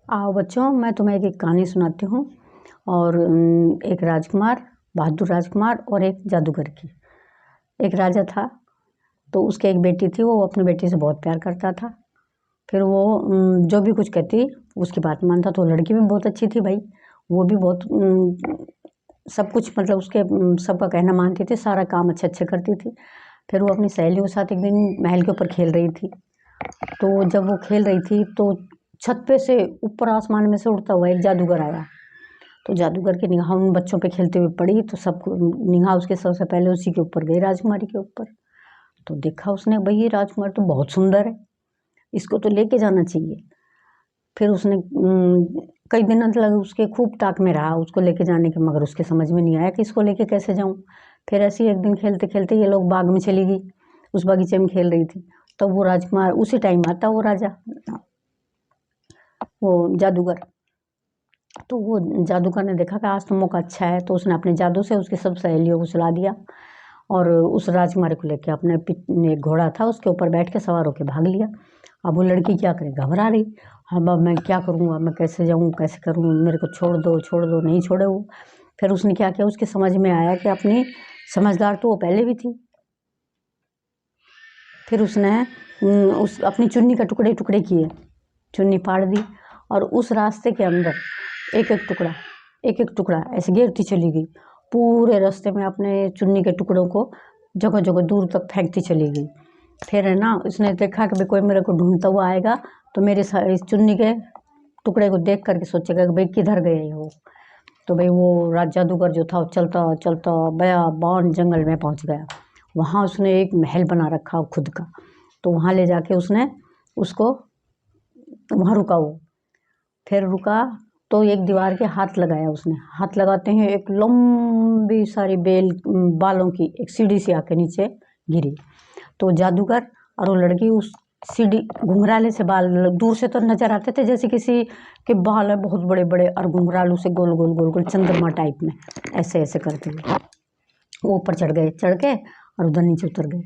आओ बच्चों, मैं तुम्हें एक कहानी सुनाती हूँ। और एक राजकुमार, बहादुर राजकुमार और एक जादूगर की। एक राजा था, तो उसके एक बेटी थी। वो अपनी बेटी से बहुत प्यार करता था। फिर वो जो भी कुछ कहती उसकी बात मानता। तो लड़की भी बहुत अच्छी थी भाई, वो भी बहुत सब कुछ मतलब उसके सबका कहना मानती थी, सारा काम अच्छे अच्छे करती थी। फिर वो अपनी सहेलियों के साथ एक दिन महल के ऊपर खेल रही थी। तो जब वो खेल रही थी तो छत पे से ऊपर आसमान में से उड़ता हुआ एक जादूगर आया। तो जादूगर की निगाह उन बच्चों पे खेलते हुए पड़ी, तो सबको निगाह उसके सबसे पहले उसी के ऊपर गई, राजकुमारी के ऊपर। तो देखा उसने, भाई ये राजकुमार तो बहुत सुंदर है, इसको तो लेके जाना चाहिए। फिर उसने कई दिनों तक उसके खूब ताक में रहा उसको लेके जाने के, मगर उसके समझ में नहीं आया कि इसको लेके कैसे जाऊं। फिर ऐसे ही एक दिन खेलते खेलते ये लोग बाग में चली गई, उस बगीचे में खेल रही थी। तब वो राजकुमार उसी टाइम आता, वो राजा, वो जादूगर। तो वो जादूगर ने देखा कि आज तो मौका अच्छा है, तो उसने अपने जादू से उसकी सब सहेलियों को सुला दिया और उस राजकुमारी को लेकर अपने एक घोड़ा था उसके ऊपर बैठ के सवार होकर भाग लिया। अब वो लड़की क्या करे, घबरा रही। अब मैं क्या करूँगा, मैं कैसे जाऊँ, कैसे करूँ, मेरे को छोड़ दो छोड़ दो, नहीं छोड़े वो। फिर उसने क्या किया, उसके समझ में आया कि अपनी समझदार तो वो पहले भी थी। फिर उसने उस अपनी चुन्नी का टुकड़े टुकड़े किए, चुन्नी फाड़ दी और उस रास्ते के अंदर एक एक टुकड़ा ऐसे गिरती चली गई। पूरे रास्ते में अपने चुन्नी के टुकड़ों को जगह जगह दूर तक फेंकती चली गई। फिर है ना, उसने देखा कि भाई कोई मेरे को ढूंढता हुआ आएगा तो मेरे इस चुन्नी के टुकड़े को देख करके सोचेगा कि भाई किधर गए हो। तो भाई वो जादूगर जो था वो चलता चलता बयाबान जंगल में पहुंच गया। वहाँ उसने एक महल बना रखा खुद का। तो वहाँ ले जाके उसने उसको वहाँ रुका वो। फिर रुका तो एक दीवार के हाथ लगाया उसने। हाथ लगाते ही एक लंबी सारी बालों की एक सीढ़ी सी आके नीचे गिरी। तो जादूगर और वो लड़की उस सीढ़ी, घुंघराले से बाल दूर से तो नजर आते थे जैसे किसी के बाल है बहुत बड़े बड़े, और घुंघरालू से गोल गोल गोल गोल चंद्रमा टाइप में ऐसे ऐसे करते हुए वो ऊपर चढ़ के और उधर नीचे उतर गए।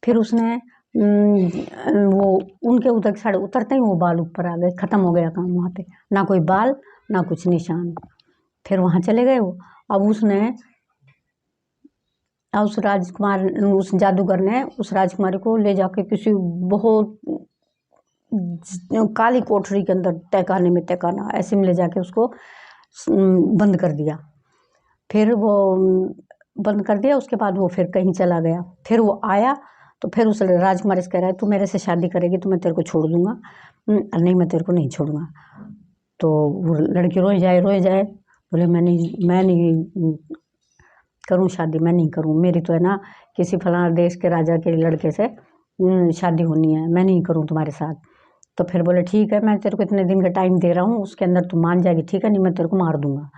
फिर उसने वो उनके उधर साढ़े उतरते ही वो बाल ऊपर आ गए, खत्म हो गया काम वहाँ पे, ना कोई बाल ना कुछ निशान। फिर वहाँ चले गए वो। अब उस जादूगर ने उस राजकुमारी को ले जाके किसी बहुत काली कोठरी के अंदर तहखाना ऐसे में ले जाके उसको बंद कर दिया। फिर वो बंद कर दिया, उसके बाद वो फिर कहीं चला गया। फिर वो आया तो फिर उस राजकुमारी से कह रहा है, तू मेरे से शादी करेगी तो मैं तेरे को छोड़ दूंगा, नहीं मैं तेरे को नहीं छोड़ूंगा। तो वो लड़की रोए जाए, बोले मैं नहीं करूँ शादी, मैं नहीं करूँ, मेरी तो है ना किसी फलाना देश के राजा के लड़के से शादी होनी है, मैं नहीं करूँ तुम्हारे साथ। तो फिर बोले ठीक है, मैं तेरे को इतने दिन का टाइम दे रहा हूँ, उसके अंदर तू मान जाएगी ठीक है, नहीं मैं तेरे को मार दूंगा।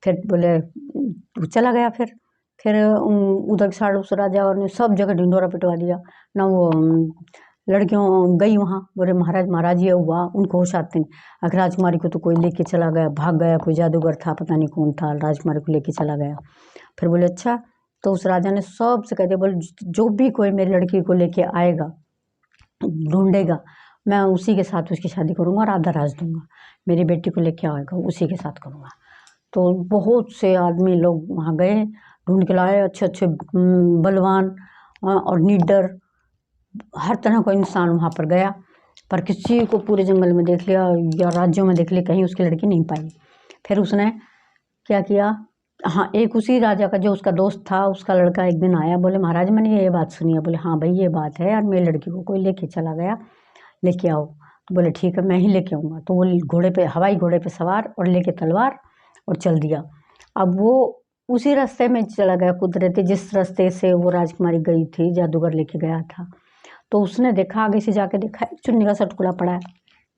फिर बोले वो चला गया। फिर उधर साढ़े उस राजा और ने सब जगह ढिंडोरा पिटवा दिया ना। वो लड़कियों गई वहाँ, बोले महाराज महाराज ये हुआ, उनको होश आते नहीं। अगर राजकुमारी को तो कोई लेके चला गया, भाग गया, कोई जादूगर था पता नहीं कौन था, राजकुमारी को लेके चला गया। फिर बोले अच्छा। तो उस राजा ने सबसे कह दिया, बोले जो भी कोई मेरी लड़की को लेके आएगा ढूंढेगा, मैं उसी के साथ उसकी शादी करूँगा और आधा राज दूंगा, मेरी बेटी को लेके आएगा उसी के साथ करूँगा। तो बहुत से आदमी लोग वहाँ गए, ढूंढ के लाए, अच्छे अच्छे बलवान और निडर हर तरह का इंसान वहाँ पर गया, पर किसी को पूरे जंगल में देख लिया या राज्यों में देख लिया, कहीं उसकी लड़की नहीं पाई। फिर उसने क्या किया, हाँ एक उसी राजा का जो उसका दोस्त था उसका लड़का एक दिन आया, बोले महाराज मैंने ये बात सुनी है। बोले हाँ भाई ये बात है, और मेरी लड़की को कोई लेके चला गया, लेके आओ। तो बोले ठीक है मैं ही लेके आऊँगा। तो वो घोड़े पे, हवाई घोड़े पे सवार और लेके तलवार और चल दिया। अब वो उसी रास्ते में चला गया कुदरती, जिस रास्ते से वो राजकुमारी गई थी, जादूगर लेके गया था। तो उसने देखा, आगे से जाके देखा चुन्नी का सा टुकड़ा पड़ा है।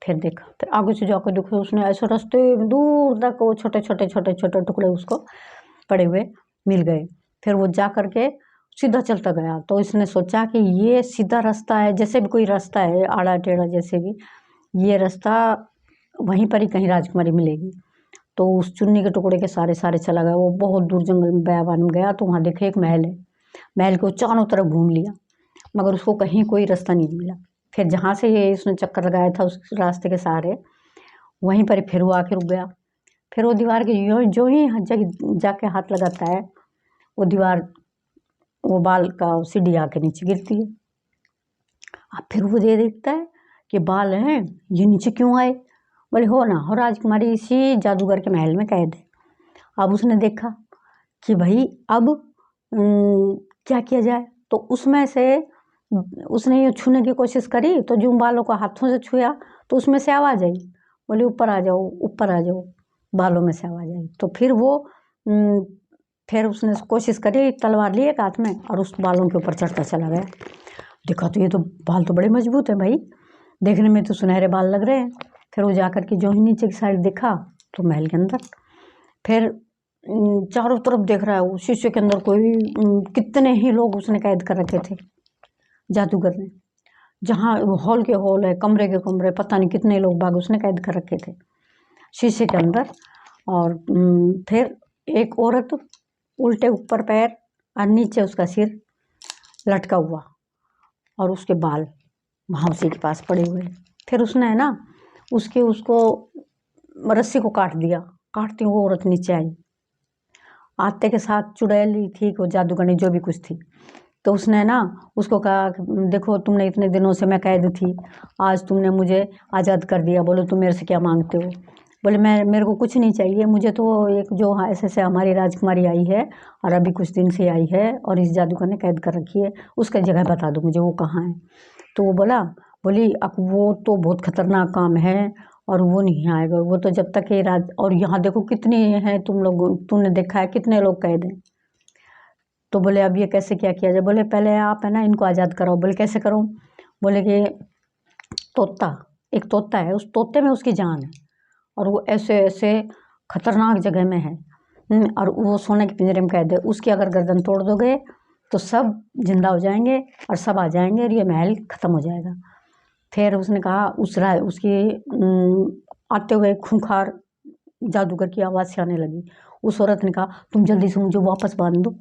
फिर देखा, फिर आगे से जाकर देखा, उसने ऐसे रास्ते दूर तक वो छोटे छोटे छोटे छोटे टुकड़े उसको पड़े हुए मिल गए। फिर वो जा करके सीधा चलता गया। तो इसने सोचा कि ये सीधा रास्ता है, जैसे भी कोई रास्ता है आड़ा टेढ़ा जैसे भी, ये रास्ता वहीं पर ही कहीं राजकुमारी मिलेगी। तो उस चुन्नी के टुकड़े के सारे सारे चला गया। वो बहुत दूर जंगल में बयाबान में गया तो वहाँ देखे एक महल है। महल को चारों तरफ घूम लिया, मगर उसको कहीं कोई रास्ता नहीं मिला। फिर जहाँ से ये उसने चक्कर लगाया था उस रास्ते के सहारे, वहीं पर फिर वो आके रुक गया। फिर वो दीवार के जो ही जाके हाथ लगाता है, वो दीवार, वो बाल का सीढ़ी आके नीचे गिरती है। अब फिर वो ये देखता है कि बाल हैं, ये नीचे क्यों आए? बोले हो ना हो, राजकुमारी इसी जादूगर के महल में कैद है। अब उसने देखा कि भाई अब क्या किया जाए, तो उसमें से उसने ये छूने की कोशिश करी, तो जो बालों को हाथों से छुआ तो उसमें से आवाज़ आई। बोले ऊपर आ जाओ, ऊपर आ जाओ, बालों में से आवाज़ आई। तो फिर वो फिर उसने कोशिश करी, तलवार लिए एक हाथ में और उस बालों के ऊपर चढ़ता चला गया। देखा तो ये तो बाल तो बड़े मजबूत है भाई, देखने में तो सुनहरे बाल लग रहे हैं। फिर वो जाकर के जो ही नीचे की साइड देखा तो महल के अंदर, फिर चारों तरफ देख रहा है, वो शीशे के अंदर कोई कितने ही लोग उसने कैद कर रखे थे जादूगर ने। जहाँ हॉल के हॉल है, कमरे के कमरे, पता नहीं कितने लोग बाग उसने कैद कर रखे थे शीशे के अंदर। और फिर एक औरत उल्टे ऊपर पैर और नीचे उसका सिर लटका हुआ और उसके बाल वहाँ उसी के पास पड़े हुए। फिर उसने है ना उसको रस्सी को काट दिया। काटती वो औरत नीचे आई, आते के साथ चुड़ैल थी वो जादूगरनी जो भी कुछ थी। तो उसने ना उसको कहा, देखो तुमने इतने दिनों से मैं कैद थी, आज तुमने मुझे आज़ाद कर दिया, बोलो तुम मेरे से क्या मांगते हो? बोले मेरे को कुछ नहीं चाहिए, मुझे तो एक जो ऐसे हमारी राजकुमारी आई है और अभी कुछ दिन से आई है और इस जादूगर ने कैद कर रखी है, उसका जगह बता दो मुझे, वो कहाँ है? तो वो बोली अब वो तो बहुत खतरनाक काम है और वो नहीं आएगा, वो तो जब तक ये और यहाँ देखो कितने हैं तुम लोग, तुमने देखा है कितने लोग कैद हैं। तो बोले अब ये कैसे क्या किया जाए? बोले पहले आप है ना इनको आज़ाद कराओ। बोले कैसे करूँ? बोले कि एक तोता है, उस तोते में उसकी जान है और वो ऐसे ऐसे खतरनाक जगह में है, और वो सोने के पिंजरे में कैद है, उसकी अगर गर्दन तोड़ दोगे तो सब जिंदा हो जाएंगे और सब आ जाएंगे और ये महल ख़त्म हो जाएगा। फिर उसने कहा उसकी आते हुए खूंखार जादूगर की आवाज़ से आने लगी। उस औरत ने कहा तुम जल्दी से मुझे वापस बांध दो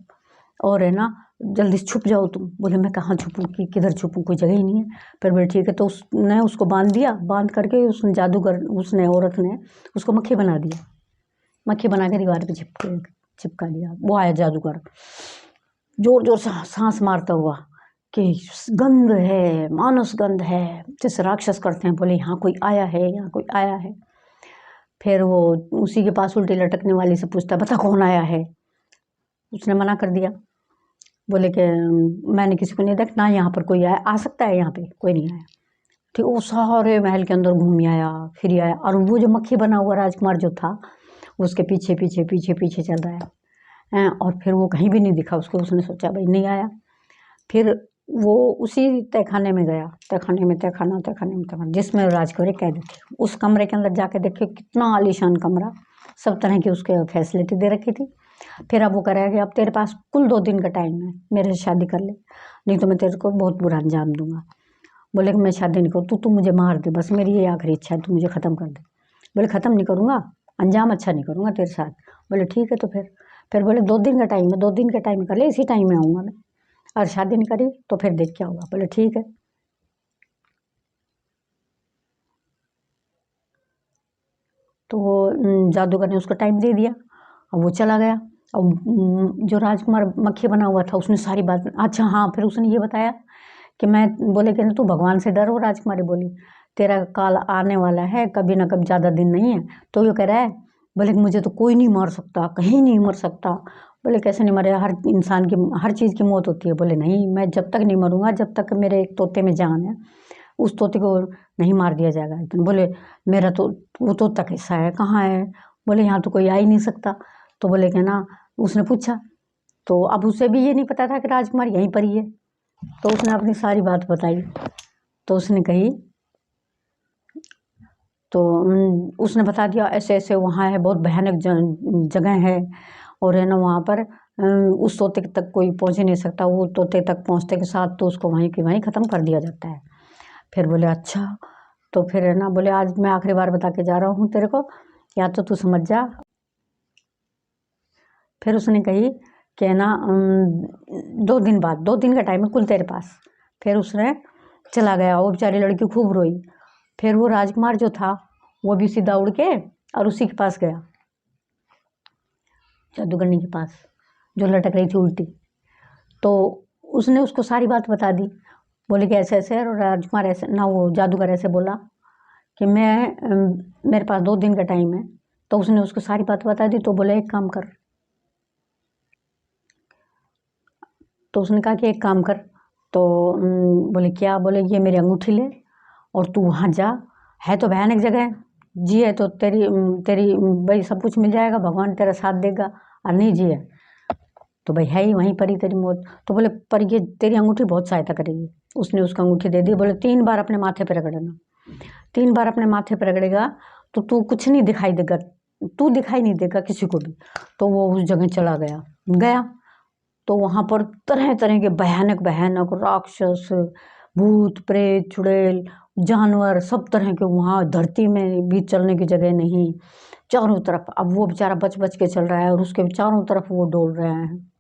और है ना जल्दी से छुप जाओ तुम। बोले मैं कहाँ छुपूँ, कि किधर छुपूँ, कोई जगह ही नहीं है। फिर बोले ठीक है। तो उसने उसको बांध दिया, बांध करके उसने औरत ने उसको मक्खी बना दिया, मक्खी बना के दीवार पे चिपका दिया। वो आया जादूगर जोर जोर से सांस मारता हुआ कि गंध है, मानस गंध है, जैसे राक्षस करते हैं। बोले यहाँ कोई आया है, यहाँ कोई आया है। फिर वो उसी के पास उल्टी लटकने वाली से पूछता बता कौन आया है? उसने मना कर दिया, बोले कि मैंने किसी को नहीं देखा ना, यहाँ पर कोई आया, आ सकता है यहाँ पे, कोई नहीं आया। ठीक, वो सारे महल के अंदर घूम आया, फिर आया, और वो जो मक्खी बना हुआ राजकुमार जो था उसके पीछे पीछे पीछे पीछे चल रहा है। और फिर वो कहीं भी नहीं दिखा उसको। उसने सोचा भाई नहीं आया। फिर वो उसी तहखाने में गया, तहखाना जिसमें राजकुमारी कैद थी। उस कमरे के अंदर जाके देखे कितना आलीशान कमरा, सब तरह की उसके फैसिलिटी दे रखी थी। फिर अब वो कह रहा है कि अब तेरे पास कुल 2 दिन का टाइम है, मेरे से शादी कर ले, नहीं तो मैं तेरे को बहुत बुरा अंजाम दूंगा। बोले कि मैं शादी नहीं करूँ, तू मुझे मार दे, बस मेरी ये आखिरी इच्छा है, तू मुझे ख़त्म कर दे। बोले ख़त्म नहीं करूँगा, अंजाम अच्छा नहीं करूँगा तेरे साथ। बोले ठीक है। तो फिर बोले 2 दिन का टाइम है, 2 दिन का टाइम कर ले, इसी टाइम में आऊँगा मैं, और शादी नहीं करी तो फिर देख क्या होगा। बोले ठीक है। तो वो जादूगर ने उसको टाइम दे दिया, अब वो चला गया। और जो राजकुमार मक्खी बना हुआ था उसने सारी बात, अच्छा हाँ, फिर उसने ये बताया कि मैं, बोले कि तू भगवान से डर। वो राजकुमारी बोली तेरा काल आने वाला है, कभी ना कभी, ज़्यादा दिन नहीं है। तो ये कह रहा है, बोले कि मुझे तो कोई नहीं मार सकता, कहीं नहीं मर सकता। बोले कैसे नहीं मरे, हर इंसान की हर चीज़ की मौत होती है। बोले नहीं, मैं जब तक नहीं मरूंगा, जब तक मेरे एक तोते में जान है, उस तोते को नहीं मार दिया जाएगा। तो बोले मेरा तो वो तोता कैसा है, कहाँ है? बोले यहाँ तो कोई आ ही नहीं सकता। तो बोले कि ना, उसने पूछा, तो अब उसे भी ये नहीं पता था कि राजकुमार यहीं पर ही है। तो उसने अपनी सारी बात बताई। तो उसने कही, तो उसने बता दिया ऐसे ऐसे वहाँ है, बहुत भयानक जगह है, और है ना वहाँ पर उस तोते तक कोई पहुँच ही नहीं सकता। वो तोते तक पहुँचते के साथ तो उसको वहीं की वहीं ख़त्म कर दिया जाता है। फिर बोले अच्छा। तो फिर है ना, बोले आज मैं आखिरी बार बता के जा रहा हूँ तेरे को, या तो तू समझ जा। फिर उसने कही कि है ना 2 दिन बाद, 2 दिन का टाइम है कुल तेरे पास। फिर उसने चला गया। वो बेचारी लड़की खूब रोई। फिर वो राजकुमार जो था वो भी सीधा उड़ के और उसी के पास गया, जादूगरनी के पास जो लटक रही थी उल्टी। तो उसने उसको सारी बात बता दी। बोले कि ऐसे ऐसे, और राजकुमार ऐसे ना, वो जादूगर ऐसे बोला कि मेरे पास 2 दिन का टाइम है। तो उसने उसको सारी बात बता दी। तो बोले एक काम कर, तो उसने कहा कि एक काम कर। तो बोले क्या? बोले ये मेरी अंगूठी ले और तू वहाँ जा, है तो भयानक जगह, जी है तो तेरी तेरी भाई सब कुछ मिल जाएगा, भगवान तेरा साथ देगा, और नहीं जी है तो भाई है ही वहीं पर ही तेरी मौत। तो बोले पर ये तेरी अंगूठी बहुत सहायता करेगी। उसने उसको अंगूठी दे दी। बोले 3 बार अपने माथे पर रगड़ना, 3 बार अपने माथे पर रगड़ेगा तो तू कुछ नहीं दिखाई देगा, तू दिखाई नहीं देगा किसी को भी। तो वो उस जगह चला गया। तो वहाँ पर तरह तरह के भयानक भयानक राक्षस, भूत प्रेत चुड़ैल जानवर सब तरह के, वहाँ धरती में भी चलने की जगह नहीं, चारों तरफ। अब वो बेचारा बच बच के चल रहा है और उसके चारों तरफ वो डोल रहे हैं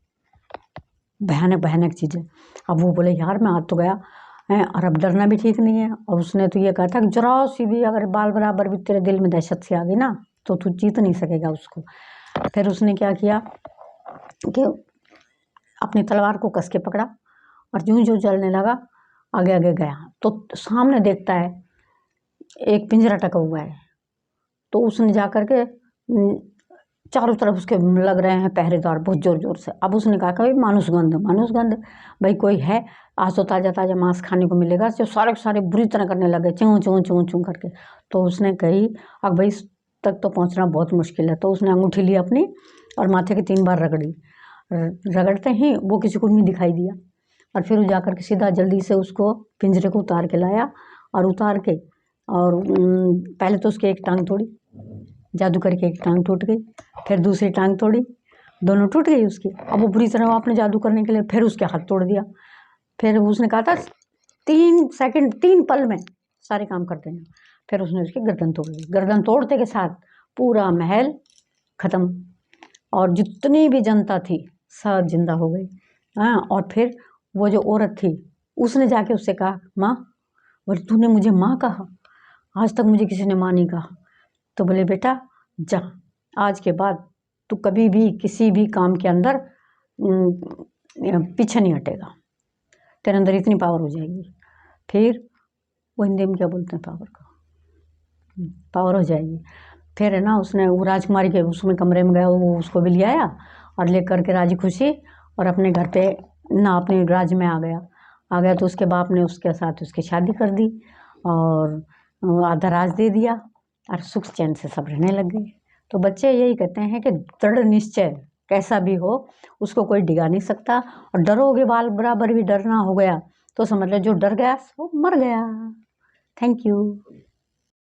भयानक भयानक चीज़ें। अब वो बोले यार मैं आ तो गया है, और अब डरना भी ठीक नहीं है। और उसने तो ये कहा था कि जरा सी भी अगर बाल बराबर भी तेरे दिल में दहशत सी आ गई ना तो तू जीत नहीं सकेगा उसको। फिर उसने क्या किया कि अपनी तलवार को कस के पकड़ा और यूं जो चलने लगा आगे आगे गया। तो सामने देखता है एक पिंजरा टका हुआ है। तो उसने जा कर के चारों तरफ उसके लग रहे हैं पहरेदार बहुत जोर जोर से। अब उसने कहा कि भाई मानुसगंध भाई कोई है, आज तो ताज़ा ताज़ा मांस खाने को मिलेगा। जो सारे सारे बुरी तरह करने लगे, चूँ चूँ चूँ चूँ करके। तो उसने कही अब भाई तक तो पहुंचना बहुत मुश्किल है। तो उसने अंगूठी ली अपनी और माथे के 3 बार रगड़ी। रगड़ते ही वो किसी को नहीं दिखाई दिया। और फिर वो जाकर के सीधा जल्दी से उसको पिंजरे को उतार के लाया, और उतार के और पहले तो उसकी एक टांग तोड़ी, जादू करके एक टांग टूट गई। फिर दूसरी टांग तोड़ी, दोनों टूट गई उसकी। अब वो बुरी तरह आपने जादू करने के लिए फिर उसके हाथ तोड़ दिया। फिर उसने कहा था 3 सेकंड 3 पल में सारे काम कर देना। फिर उसने उसकी गर्दन तोड़ दी। गर्दन तोड़ते के साथ पूरा महल खत्म और जितनी भी जनता थी सब जिंदा हो गई। हाँ, और फिर वो जो औरत थी उसने जाके उससे कहा माँ, बोले तूने मुझे माँ कहा, आज तक मुझे किसी ने माँ नहीं कहा। तो बोले बेटा जा, आज के बाद तू कभी भी किसी भी काम के अंदर पीछे नहीं हटेगा, तेरे अंदर इतनी पावर हो जाएगी। फिर वो हिंदी में क्या बोलते हैं पावर को, पावर हो जाएगी। फिर है ना, उसने वो राजकुमारी के उसमें कमरे में गया, वो उसको भी ले आया और ले करके राजी खुशी और अपने घर पे ना अपने राज्य में आ गया। तो उसके बाप ने उसके साथ उसकी शादी कर दी और आधा राज दे दिया और सुख चैन से सब रहने लग गए। तो बच्चे यही कहते हैं कि दृढ़ निश्चय कैसा भी हो उसको कोई डिगा नहीं सकता। और डरोगे बाल बराबर भी डरना हो गया तो समझ लो जो डर गया वो मर गया। Thank you.